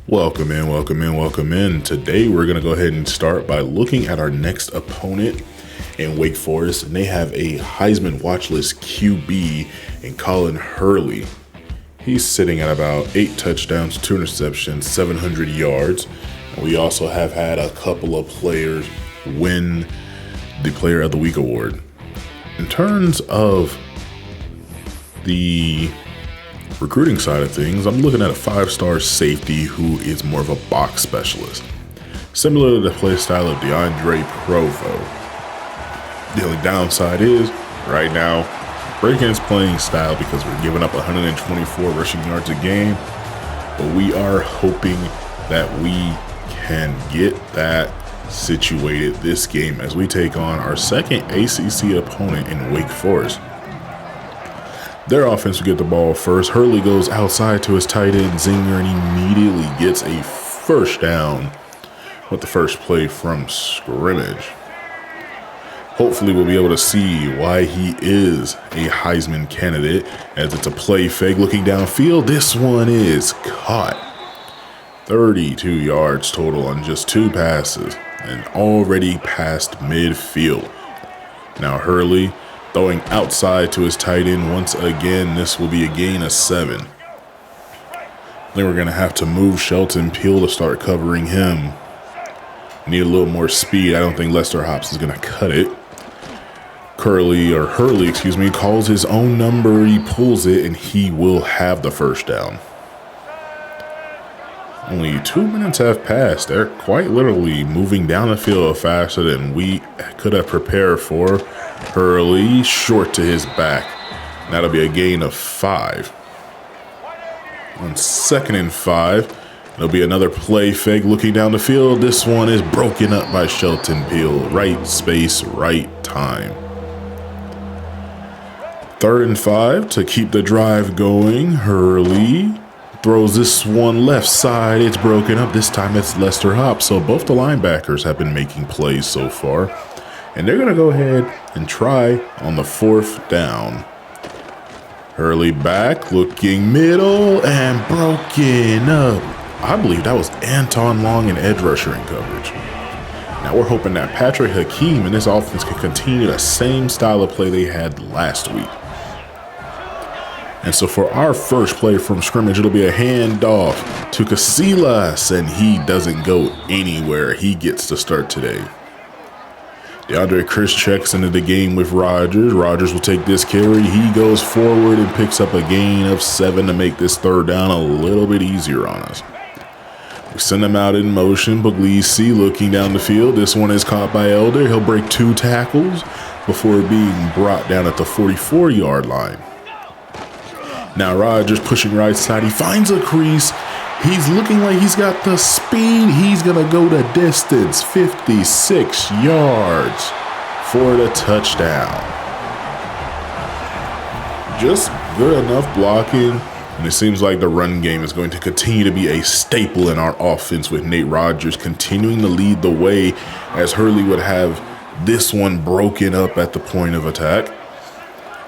Welcome in, welcome in, welcome in. Today we're going to go ahead and start by looking at our next opponent in Wake Forest. And they have a Heisman watch list QB in Colin Hurley. He's sitting at about 8 touchdowns, 2 interceptions, 700 yards. And we also have had a couple of players win the Player of the Week award. In terms of the recruiting side of things, I'm looking at a 5-star safety who is more of a box specialist, similar to the play style of DeAndre Provo. The only downside is, right now, breaking his playing style because we're giving up 124 rushing yards a game, but we are hoping that we can get that situated this game as we take on our second ACC opponent in Wake Forest. Their offense will get the ball first. Hurley goes outside to his tight end, Zinger, and immediately gets a first down with the first play from scrimmage. Hopefully we'll be able to see why he is a Heisman candidate, as it's a play fake looking downfield. This one is caught. 32 yards total on just 2 passes and already past midfield. Now Hurley throwing outside to his tight end once again. This will be a gain of 7. I think we're going to have to move Shelton Peel to start covering him. Need a little more speed. I don't think Lester Hops is going to cut it. Hurley, calls his own number. He pulls it, and he will have the first down. Only 2 minutes have passed. They're quite literally moving down the field faster than we could have prepared for. Hurley short to his back. That'll be a gain of 5. On 2nd and 5, there'll be another play fake looking down the field. This one is broken up by Shelton Peel. Right space, right time. 3rd and 5 to keep the drive going. Hurley throws this one left side. It's broken up. This time it's Lester Hops. So both the linebackers have been making plays so far. And they're going to go ahead and try on the 4th down. Hurley back, looking middle, and broken up. I believe that was Anton Long in edge rusher in coverage. Now we're hoping that Patrick Hakeem and this offense can continue the same style of play they had last week. And so for our first play from scrimmage, it'll be a handoff to Casillas, and he doesn't go anywhere. He gets to start today. DeAndre Chris checks into the game with Rogers. Rogers will take this carry. He goes forward and picks up a gain of 7 to make this 3rd down a little bit easier on us. We send him out in motion. Puglisi looking down the field. This one is caught by Elder. He'll break 2 tackles before being brought down at the 44-yard line. Now Rogers pushing right side. He finds a crease. He's looking like he's got the speed. He's going to go the distance, 56 yards for the touchdown. Just good enough blocking. And it seems like the run game is going to continue to be a staple in our offense, with Nate Rogers continuing to lead the way, as Hurley would have this one broken up at the point of attack.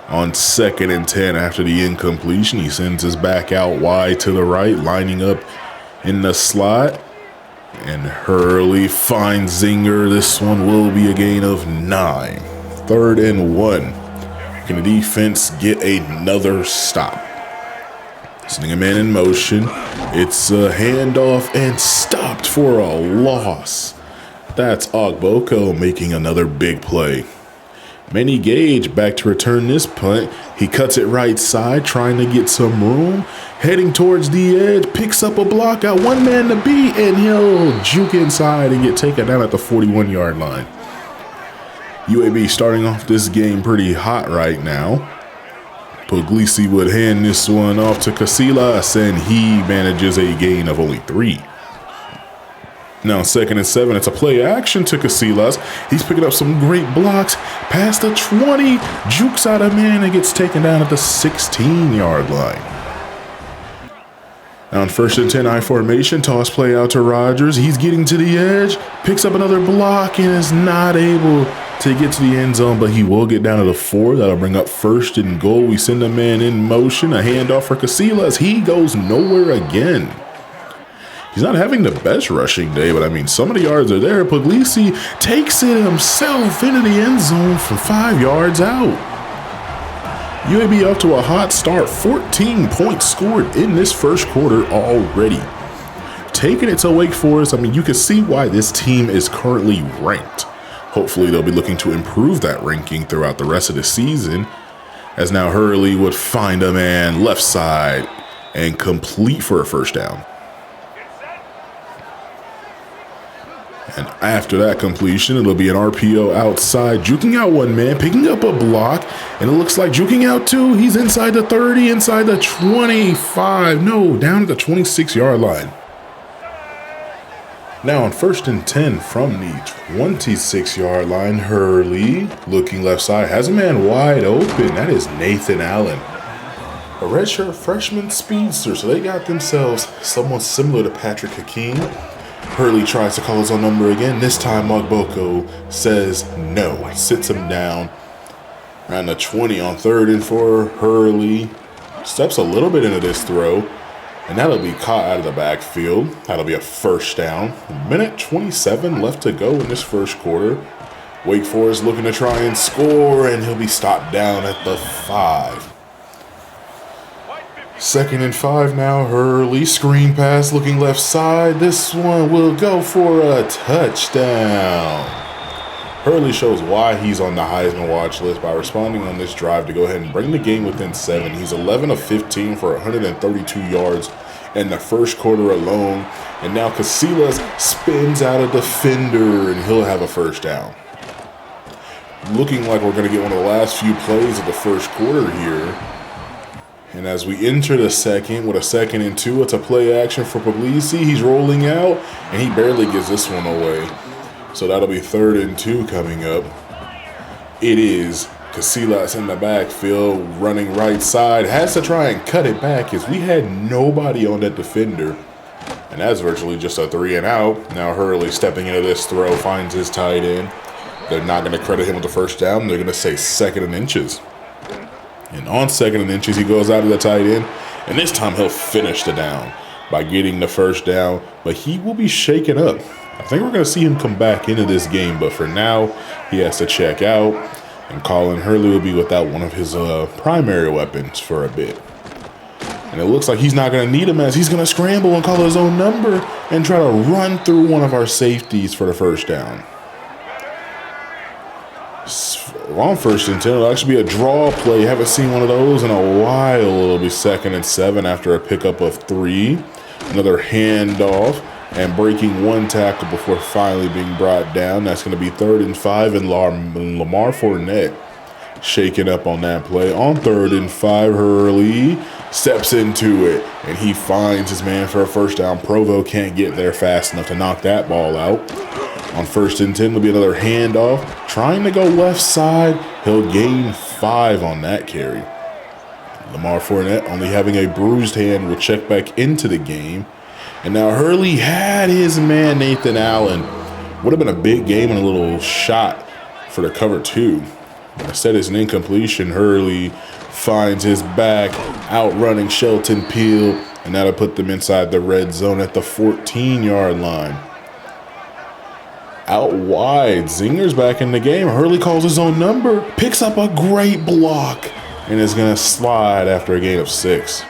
On 2nd and 10, after the incompletion, he sends us back out wide to the right, lining up in the slot. And Hurley finds Zinger. This one will be a gain of 9. 3rd and 1. Can the defense get another stop? Sending a man in motion. It's a handoff and stopped for a loss. That's Ogboko making another big play. Manny Gage back to return this punt. He cuts it right side, trying to get some room. Heading towards the edge, picks up a block, got one man to beat, and he'll juke inside and get taken down at the 41-yard line. UAB starting off this game pretty hot right now. Puglisi would hand this one off to Casillas, and he manages a gain of only 3. Now 2nd and 7, it's a play action to Casillas. He's picking up some great blocks. Past the 20, jukes out a man and gets taken down at the 16-yard line. Now on 1st and 10, I formation, toss play out to Rogers. He's getting to the edge, picks up another block, and is not able to get to the end zone, but he will get down to the 4. That'll bring up 1st and goal. We send a man in motion, a handoff for Casillas. He goes nowhere again. He's not having the best rushing day, but I mean, some of the yards are there. Puglisi takes it himself into the end zone from 5 yards out. UAB up to a hot start, 14 points scored in this first quarter already. Taking it to Wake Forest, I mean, you can see why this team is currently ranked. Hopefully, they'll be looking to improve that ranking throughout the rest of the season, as now Hurley would find a man left side and complete for a first down. And after that completion, it'll be an RPO outside, juking out one man, picking up a block, and it looks like juking out two. He's inside the 30, inside the 25. No, down at the 26-yard line. Now on 1st and 10 from the 26-yard line, Hurley, looking left side, has a man wide open. That is Nathan Allen, a redshirt freshman speedster. So they got themselves someone similar to Patrick Hakeem. Hurley tries to call his own number again. This time, Mugboko says no, sits him down. Around the 20 on 3rd and 4, Hurley steps a little bit into this throw, and that'll be caught out of the backfield. That'll be a first down. Minute 27 left to go in this first quarter. Wake Forest looking to try and score, and he'll be stopped down at the 5. 2nd and 5 now. Hurley, screen pass, looking left side. This one will go for a touchdown. Hurley shows why he's on the Heisman watch list by responding on this drive to go ahead and bring the game within 7. He's 11 of 15 for 132 yards in the first quarter alone. And now Casillas spins out a defender, and he'll have a first down. Looking like we're going to get one of the last few plays of the first quarter here. And as we enter the second with a 2nd and 2, it's a play action for Puglisi. He's rolling out, and he barely gets this one away. So that'll be 3rd and 2 coming up. It is Casillas in the backfield, running right side. Has to try and cut it back as we had nobody on that defender. And that's virtually just a 3 and out. Now Hurley stepping into this throw, finds his tight end. They're not going to credit him with the first down. They're going to say 2nd and inches. And on 2nd and inches, he goes out to the tight end. And this time he'll finish the down by getting the first down. But he will be shaken up. I think we're going to see him come back into this game. But for now, he has to check out. And Colin Hurley will be without one of his primary weapons for a bit. And it looks like he's not going to need him, as he's going to scramble and call his own number and try to run through one of our safeties for the first down. On 1st and 10, it'll actually be a draw play. Haven't seen one of those in a while. It'll be 2nd and 7 after a pickup of 3. Another handoff and breaking one tackle before finally being brought down. That's going to be 3rd and 5, and Lamar Fournette shaking up on that play. On 3rd and 5, Hurley steps into it, and he finds his man for a first down. Provo can't get there fast enough to knock that ball out. On 1st and 10, will be another handoff. Trying to go left side. He'll gain 5 on that carry. Lamar Fournette, only having a bruised hand, will check back into the game. And now Hurley had his man, Nathan Allen. Would have been a big game and a little shot for the cover 2. But instead, it's an incompletion. Hurley finds his back, outrunning Shelton Peel. And that'll put them inside the red zone at the 14-yard line. Out wide, Zinger's back in the game. Hurley calls his own number, picks up a great block, and is going to slide after a gain of 6.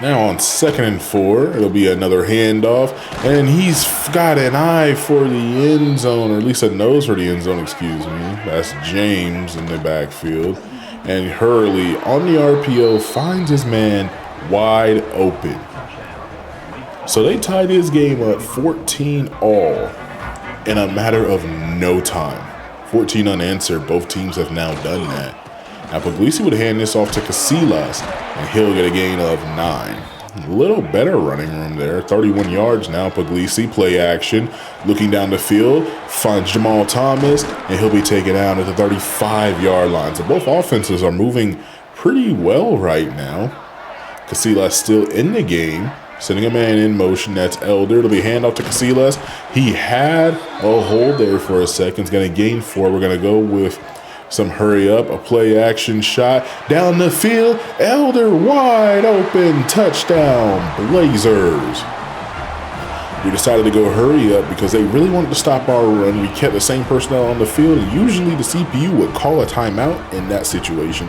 Now on 2nd and 4, it'll be another handoff, and he's got an eye for the end zone, or at least a nose for the end zone, excuse me. That's James in the backfield. And Hurley on the RPO finds his man wide open. So they tied this game up 14 all in a matter of no time. 14 unanswered. Both teams have now done that. Now Puglisi would hand this off to Casillas, and he'll get a gain of 9. A little better running room there. 31 yards now. Puglisi, play action. Looking down the field, finds Jamal Thomas, and he'll be taken out at the 35-yard line. So both offenses are moving pretty well right now. Casillas still in the game. Sending a man in motion, that's Elder. It'll be handoff to Casillas. He had a hold there for a second. He's going to gain 4. We're going to go with some hurry up, a play action shot down the field. Elder wide open, touchdown, Blazers. We decided to go hurry up because they really wanted to stop our run. We kept the same personnel on the field, and usually the CPU would call a timeout in that situation.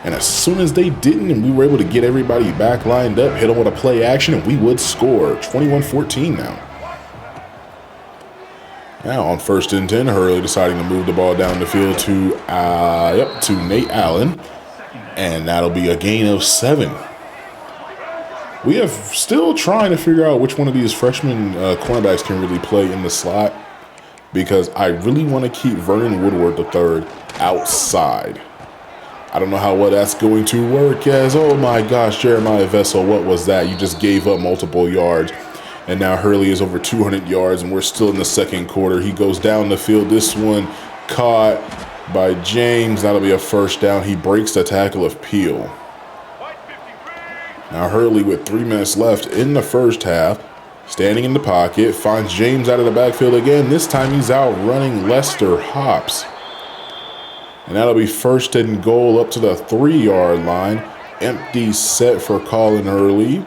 And as soon as they didn't, and we were able to get everybody back lined up, hit them with a play action, and we would score. 21-14 now. Now on 1st and 10, Hurley deciding to move the ball down the field to Nate Allen. And that'll be a gain of 7. We have still trying to figure out which one of these freshman cornerbacks can really play in the slot, because I really want to keep Vernon Woodward III outside. I don't know how well that's going to work, as, oh my gosh, Jeremiah Vessel, what was that? You just gave up multiple yards. And now Hurley is over 200 yards, and we're still in the second quarter. He goes down the field. This one caught by James. That'll be a first down. He breaks the tackle of Peel. Now Hurley, with 3 minutes left in the first half, standing in the pocket, finds James out of the backfield again. This time he's out running Lester Hops. And that'll be 1st and goal up to the 3-yard line. Empty set for Colin Hurley.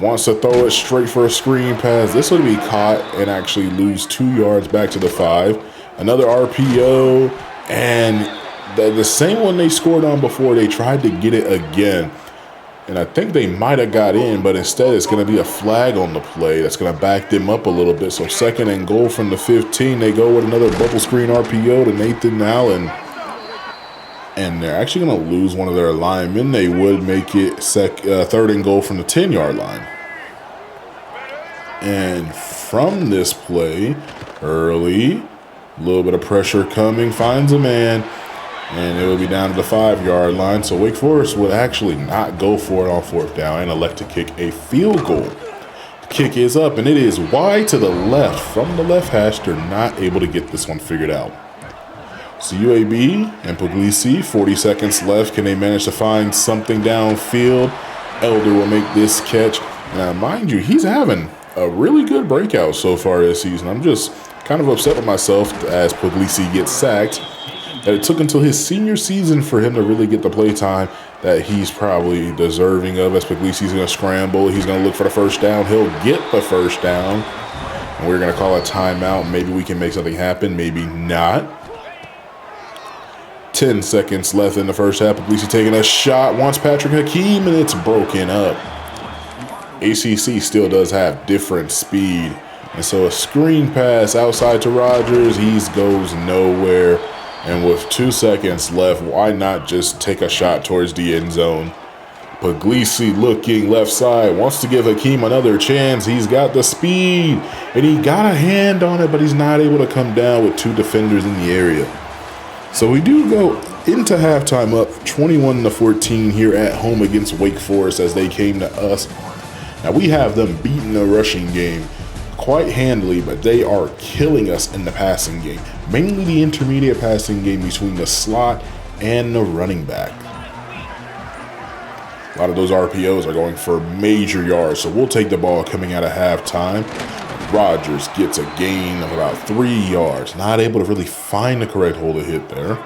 Wants to throw it straight for a screen pass. This would be caught and actually lose 2 yards back to the 5. Another RPO, and the same one they scored on before, they tried to get it again. And I think they might have got in, but instead it's going to be a flag on the play that's going to back them up a little bit. So 2nd and goal from the 15. They go with another bubble screen RPO to Nathan Allen. And they're actually going to lose one of their linemen. They would make it 3rd and goal from the 10-yard line. And from this play, Early, a little bit of pressure coming, finds a man, and it will be down to the 5-yard line. So Wake Forest would actually not go for it on 4th down and elect to kick a field goal. The kick is up, and it is wide to the left. From the left hash, they're not able to get this one figured out. So UAB and Puglisi, 40 seconds left. Can they manage to find something downfield? Elder will make this catch. Now, mind you, he's having a really good breakout so far this season. I'm just kind of upset with myself as Puglisi gets sacked. That it took until his senior season for him to really get the play time that he's probably deserving of. As Puglisi's going to scramble, he's going to look for the 1st down. He'll get the 1st down. And we're going to call a timeout. Maybe we can make something happen, maybe not. 10 seconds left in the first half. Puglisi taking a shot, wants Patrick Hakeem, and it's broken up. ACC still does have different speed. And so a screen pass outside to Rogers. He goes nowhere. And with 2 seconds left, why not just take a shot towards the end zone? Puglisi looking left side, wants to give Hakeem another chance. He's got the speed, and he got a hand on it, but he's not able to come down with 2 defenders in the area. So we do go into halftime up 21-14 here at home against Wake Forest as they came to us. Now we have them beating the rushing game quite handily, but they are killing us in the passing game. Mainly the intermediate passing game between the slot and the running back. A lot of those RPOs are going for major yards, so we'll take the ball coming out of halftime. Rogers gets a gain of about 3 yards. Not able to really find the correct hole to hit there.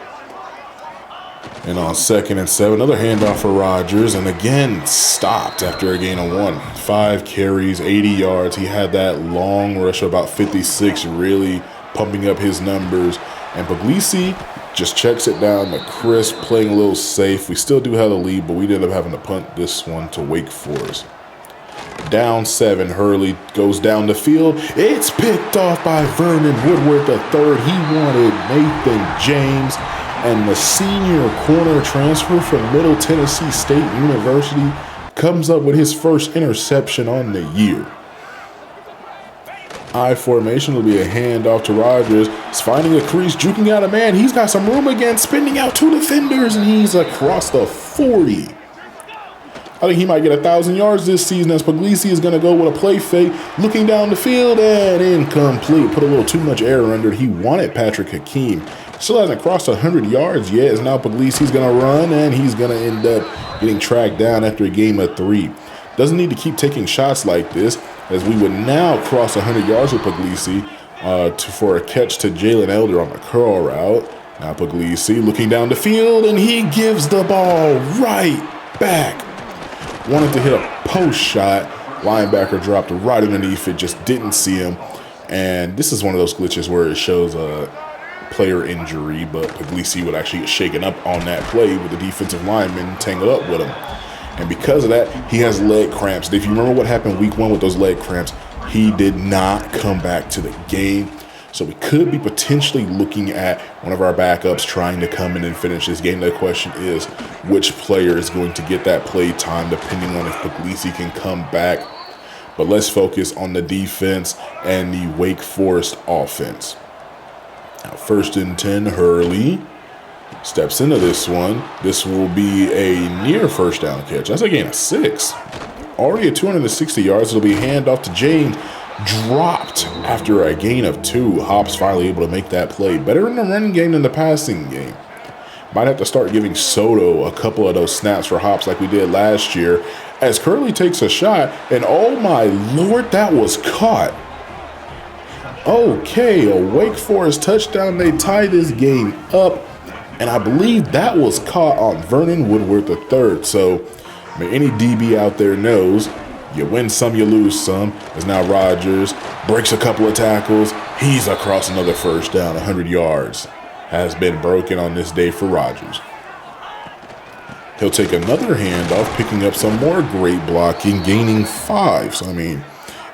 And on 2nd and 7, another handoff for Rogers. And again, stopped after a gain of 1. 5 carries, 80 yards. He had that long rush of about 56, really pumping up his numbers. And Puglisi just checks it down to Chris, playing a little safe. We still do have the lead, but we ended up having to punt this one to Wake Forest. Down 7, Hurley goes down the field. It's picked off by Vernon Woodward III. He wanted Nathan James, and the senior corner transfer from Middle Tennessee State University comes up with his first interception on the year. I formation will be a handoff to Rogers. He's finding a crease, juking out a man. He's got some room again, spinning out 2 defenders, and he's across the 40. I think he might get 1,000 yards this season as Puglisi is going to go with a play fake, looking down the field, and incomplete. Put a little too much air under it. He wanted Patrick Hakeem. Still hasn't crossed 100 yards yet, as now Puglisi's going to run, and he's going to end up getting tracked down after a game of 3. Doesn't need to keep taking shots like this, as we would now cross 100 yards with Puglisi for a catch to Jalen Elder on the curl route. Now Puglisi looking down the field, and he gives the ball right back. Wanted to hit a post shot. Linebacker dropped right underneath it, just didn't see him. And this is one of those glitches where it shows a player injury, but Puglisi would actually get shaken up on that play with the defensive lineman tangled up with him. And because of that, he has leg cramps. If you remember what happened week 1 with those leg cramps, he did not come back to the game. So we could be potentially looking at one of our backups trying to come in and finish this game. The question is, which player is going to get that play time depending on if Puglisi can come back. But let's focus on the defense and the Wake Forest offense. Now, 1st and 10, Hurley steps into this one. This will be a near first down catch. That's a gain of 6. Already at 260 yards. It'll be a handoff to James. Dropped after a gain of 2. Hops finally able to make that play. Better in the running game than the passing game. Might have to start giving Soto a couple of those snaps for Hops like we did last year. As Curley takes a shot, and oh my lord, that was caught. Okay, a Wake Forest touchdown. They tie this game up, and I believe that was caught on Vernon Woodward III. So, I mean, any DB out there knows you win some, you lose some. As now Rodgers breaks a couple of tackles. He's across another first down. 100 yards has been broken on this day for Rodgers. He'll take another handoff, picking up some more great blocking, gaining 5. So, I mean,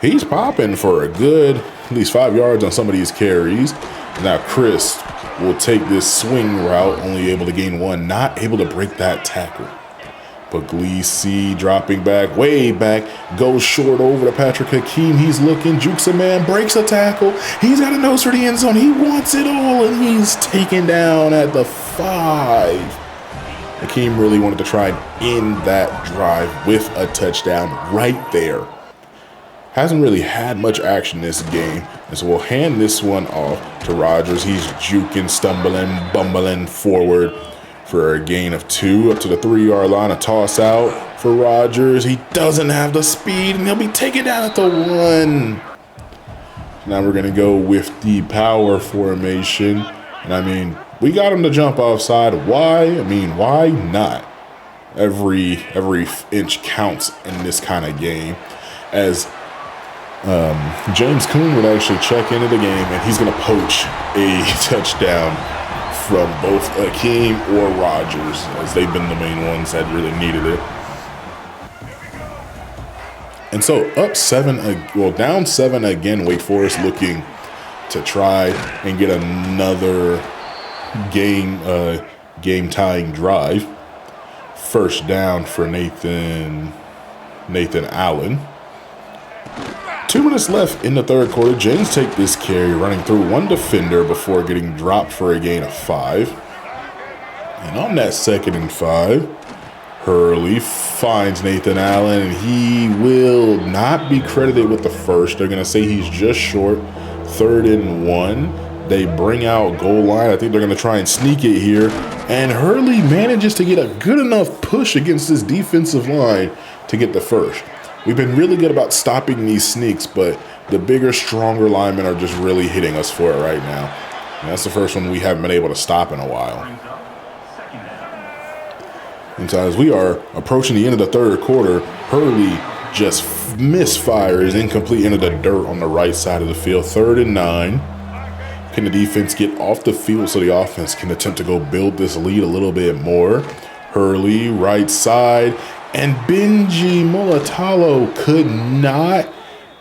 he's popping for a good at least 5 yards on some of these carries. Now Chris will take this swing route, only able to gain 1, not able to break that tackle. Puglisi dropping back, way back, goes short over to Patrick Hakeem. He's looking, jukes a man, breaks a tackle. He's got a nose for the end zone. He wants it all, and he's taken down at the 5. Hakeem really wanted to try and end that drive with a touchdown right there. Hasn't really had much action this game, and so we'll hand this one off to Rodgers. He's juking, stumbling, bumbling forward for a gain of 2 up to the 3-yard line. A toss out for Rodgers. He doesn't have the speed, and he'll be taken down at the 1. Now we're going to go with the power formation. And I mean, we got him to jump offside. Why? I mean, why not? Every inch counts in this kind of game. As James Coon would actually check into the game, and he's going to poach a touchdown from both Hakeem or Rodgers, as they've been the main ones that really needed it. And so down 7 again. Wake Forest looking to try and get another game-tying drive. First down for Nathan Allen. 2 minutes left in the 3rd quarter. James take this carry, running through 1 defender before getting dropped for a gain of 5. And on that 2nd and 5, Hurley finds Nathan Allen, and he will not be credited with the first. They're going to say he's just short. 3rd and 1. They bring out goal line. I think they're going to try and sneak it here. And Hurley manages to get a good enough push against this defensive line to get the first. We've been really good about stopping these sneaks, but the bigger, stronger linemen are just really hitting us for it right now. And that's the first one we haven't been able to stop in a while. And so as we are approaching the end of the 3rd quarter, Hurley just misfires, incomplete into the dirt on the right side of the field. 3rd and 9. Can the defense get off the field so the offense can attempt to go build this lead a little bit more? Hurley, right side. And Benji Mulatalo could not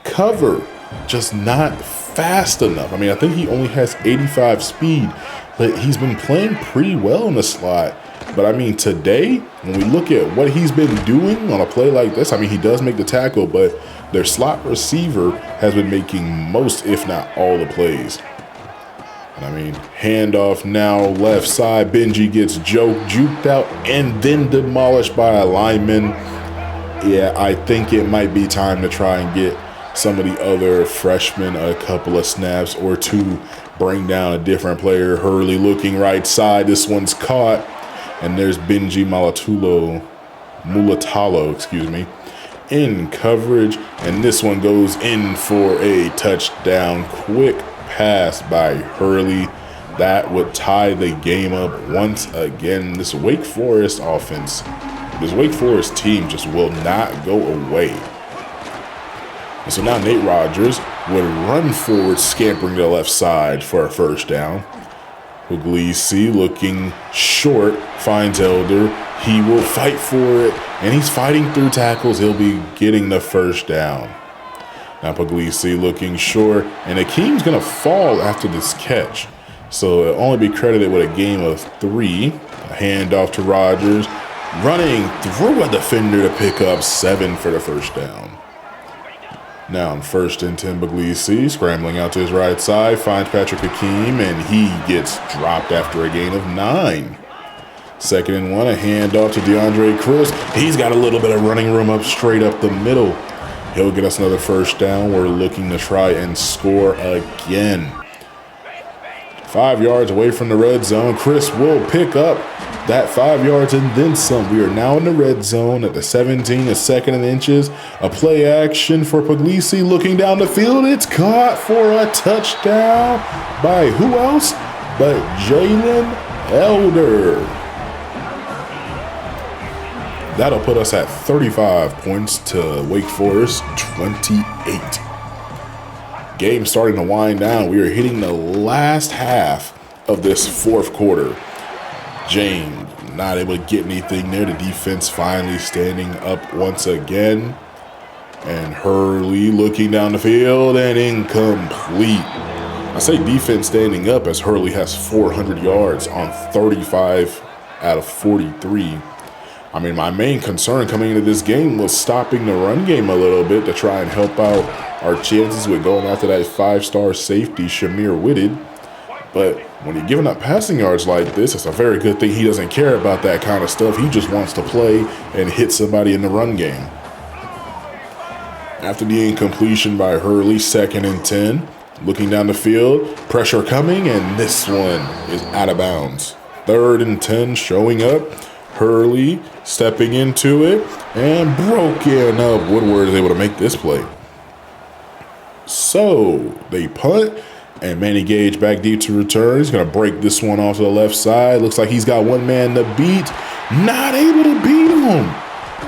cover, just not fast enough. I mean, I think he only has 85 speed, but he's been playing pretty well in the slot. But I mean, today, when we look at what he's been doing on a play like this, I mean, he does make the tackle, but their slot receiver has been making most, if not all, the plays. And I mean, handoff now, left side. Benji gets juked out and then demolished by a lineman. Yeah, I think it might be time to try and get some of the other freshmen a couple of snaps or 2, bring down a different player. Hurley looking right side. This one's caught. And there's Benji Mulatalo, in coverage. And this one goes in for a touchdown. Quick pass by Hurley. That would tie the game up once again. This Wake Forest offense, this Wake Forest team just will not go away. And so now Nate Rogers would run forward, scampering to the left side for a first down. Puglisi looking short, finds Elder. He will fight for it, and he's fighting through tackles. He'll be getting the first down. Now Puglisi looking short, and Akeem's going to fall after this catch. So it'll only be credited with a gain of 3. A handoff to Rogers, running through a defender to pick up 7 for the first down. Now on 1st and 10, Puglisi scrambling out to his right side, finds Patrick Akeem, and he gets dropped after a gain of 9. 2nd and 1, a handoff to DeAndre Chris. He's got a little bit of running room up straight up the middle. He'll get us another first down. We're looking to try and score again. 5 yards away from the red zone. Chris will pick up that 5 yards and then some. We are now in the red zone at the 17, the 2nd and inches. A play action for Puglisi looking down the field. It's caught for a touchdown by who else but Jalen Elder. That'll put us at 35 points to Wake Forest 28. Game starting to wind down. We are hitting the last half of this 4th quarter. James not able to get anything there. The defense finally standing up once again. And Hurley looking down the field and incomplete. I say defense standing up as Hurley has 400 yards on 35 out of 43. I mean, my main concern coming into this game was stopping the run game a little bit to try and help out our chances with going after that 5-star safety, Shamir Whitted. But when you're giving up passing yards like this, it's a very good thing he doesn't care about that kind of stuff. He just wants to play and hit somebody in the run game. After the incompletion by Hurley, 2nd and 10, looking down the field, pressure coming, and this one is out of bounds. 3rd and 10 showing up. Hurley stepping into it and broken up. Woodward is able to make this play. So they punt, and Manny Gage back deep to return. He's going to break this one off to the left side. Looks like he's got one man to beat. Not able to beat him.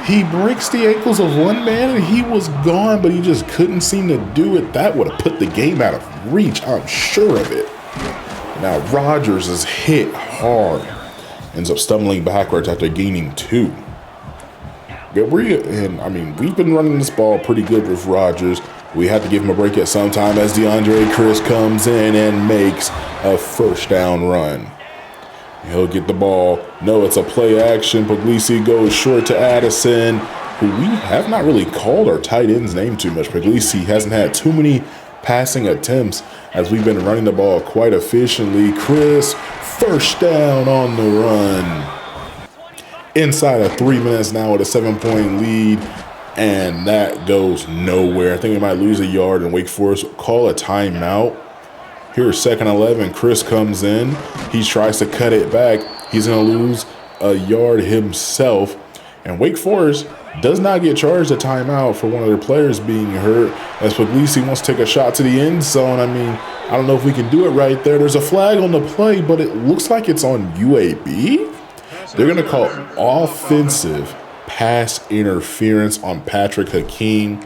He breaks the ankles of one man, and he was gone, but he just couldn't seem to do it. That would have put the game out of reach, I'm sure of it. Now Rogers is hit hard. Ends up stumbling backwards after gaining 2. We've been running this ball pretty good with Rogers. We have to give him a break at some time as DeAndre Chris comes in and makes a first down run. He'll get the ball. No, it's a play action. Puglisi goes short to Addison, who we have not really called our tight end's name too much. Puglisi hasn't had too many passing attempts as we've been running the ball quite efficiently. Chris, first down on the run. Inside of 3 minutes now with a 7-point lead, and that goes nowhere. I think we might lose a yard, and Wake Forest call a timeout. Here's 2nd and 11. Chris comes in. He tries to cut it back. He's going to lose a yard himself, and Wake Forest does not get charged a timeout for one of their players being hurt, as Puglisi wants to take a shot to the end zone. I mean, I don't know if we can do it right there. There's a flag on the play, but it looks like it's on UAB. They're going to call offensive pass interference on Patrick Hakeem.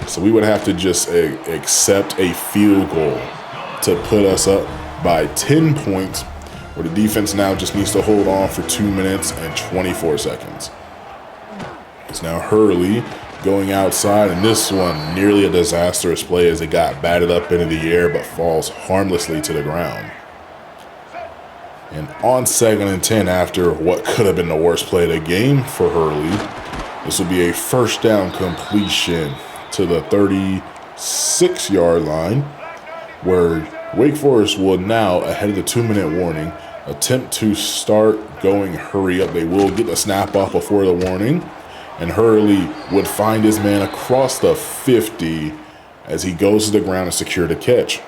So we would have to just accept a field goal to put us up by 10 points, where the defense now just needs to hold on for 2 minutes and 24 seconds. It's now Hurley going outside, and this one nearly a disastrous play as it got batted up into the air but falls harmlessly to the ground. And on 2nd and 10, after what could have been the worst play of the game for Hurley, this will be a first down completion to the 36-yard line, where Wake Forest will now, ahead of the 2-minute warning, attempt to start going hurry up. They will get the snap off before the warning, and Hurley would find his man across the 50 as he goes to the ground and secure the catch.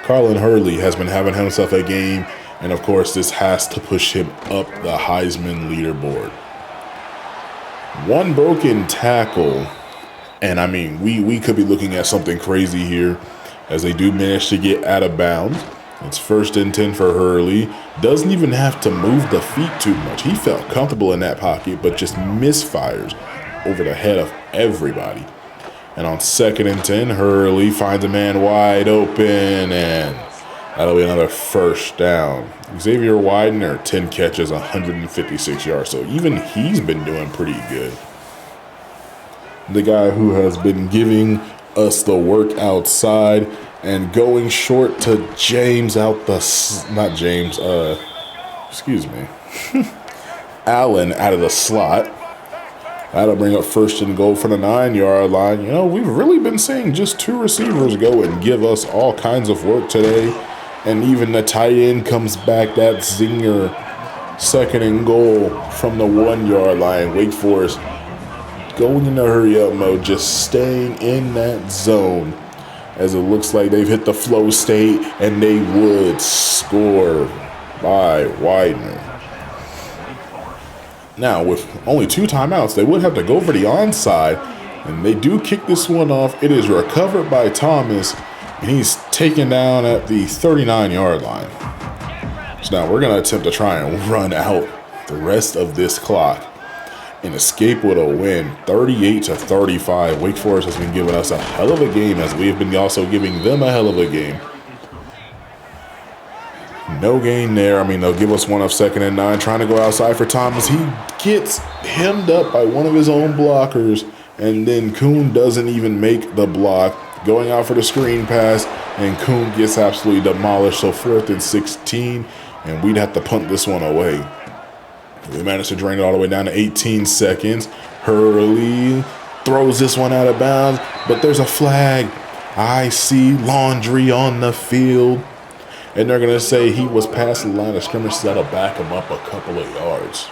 Carlin Hurley has been having himself a game, and of course this has to push him up the Heisman leaderboard. One broken tackle, and I mean, we could be looking at something crazy here as they do manage to get out of bounds. It's 1st and 10 for Hurley. Doesn't even have to move the feet too much. He felt comfortable in that pocket, but just misfires over the head of everybody. And on 2nd and 10, Hurley finds a man wide open, and that'll be another 1st down. Xavier Widener, 10 catches, 156 yards. So even he's been doing pretty good. The guy who has been giving us the work outside and going short to James out the, not James, Allen out of the slot. That'll bring up 1st and goal for the 9-yard line. You know, we've really been seeing just 2 receivers go and give us all kinds of work today. And even the tight end comes back, that zinger. 2nd and goal from the 1-yard line. Wake Forest going into hurry-up mode, just staying in that zone, as it looks like they've hit the flow state, and they would score by Widener. Now, with only 2 timeouts, they would have to go for the onside, and they do kick this one off. It is recovered by Thomas, and he's taken down at the 39-yard line. So now we're going to attempt to try and run out the rest of this clock and escape with a win, 38-35. Wake Forest has been giving us a hell of a game, as we have been also giving them a hell of a game. No gain there. I mean, they'll give us one of 2nd and 9, trying to go outside for Thomas. He gets hemmed up by one of his own blockers, and then Kuhn doesn't even make the block, going out for the screen pass, and Kuhn gets absolutely demolished. So 4th and 16, and we'd have to punt this one away. We managed to drain it all the way down to 18 seconds. Hurley throws this one out of bounds, but there's a flag. I see laundry on the field. And they're going to say he was past the line of scrimmage, so that'll back him up a couple of yards.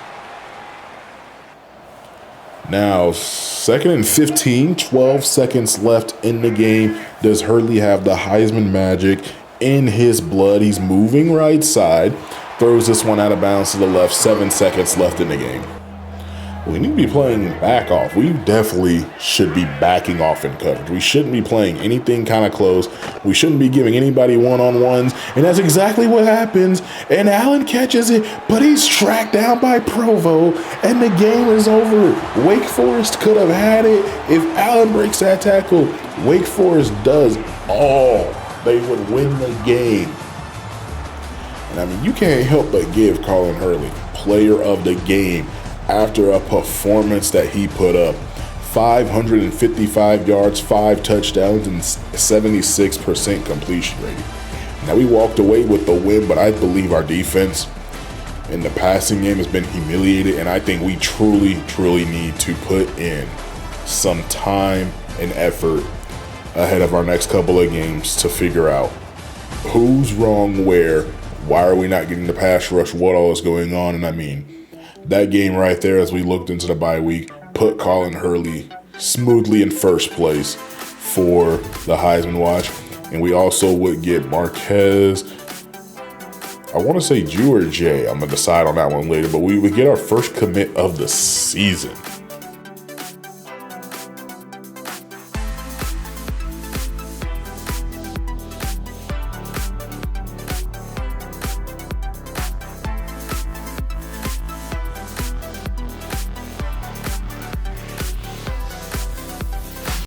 Now, 2nd and 15, 12 seconds left in the game. Does Hurley have the Heisman magic in his blood? He's moving right side. Throws this one out of bounds to the left. 7 seconds left in the game. We need to be playing back off. We definitely should be backing off in coverage. We shouldn't be playing anything kind of close. We shouldn't be giving anybody one-on-ones. And that's exactly what happens. And Allen catches it, but he's tracked down by Provo, and the game is over. Wake Forest could have had it if Allen breaks that tackle. Wake Forest does all. They would win the game. And I mean, you can't help but give Colin Hurley player of the game after a performance that he put up. 555 yards, 5 touchdowns, and 76% completion rate. Now, we walked away with the win, but I believe our defense in the passing game has been humiliated, and I think we truly, truly need to put in some time and effort ahead of our next couple of games to figure out who's wrong where, why are we not getting the pass rush, what all is going on. And I mean, that game right there, as we looked into the bye week, put Colin Hurley smoothly in first place for the Heisman watch. And we also would get Marquez, I want to say Jew or Jay. I'm going to decide on that one later. But we would get our first commit of the season.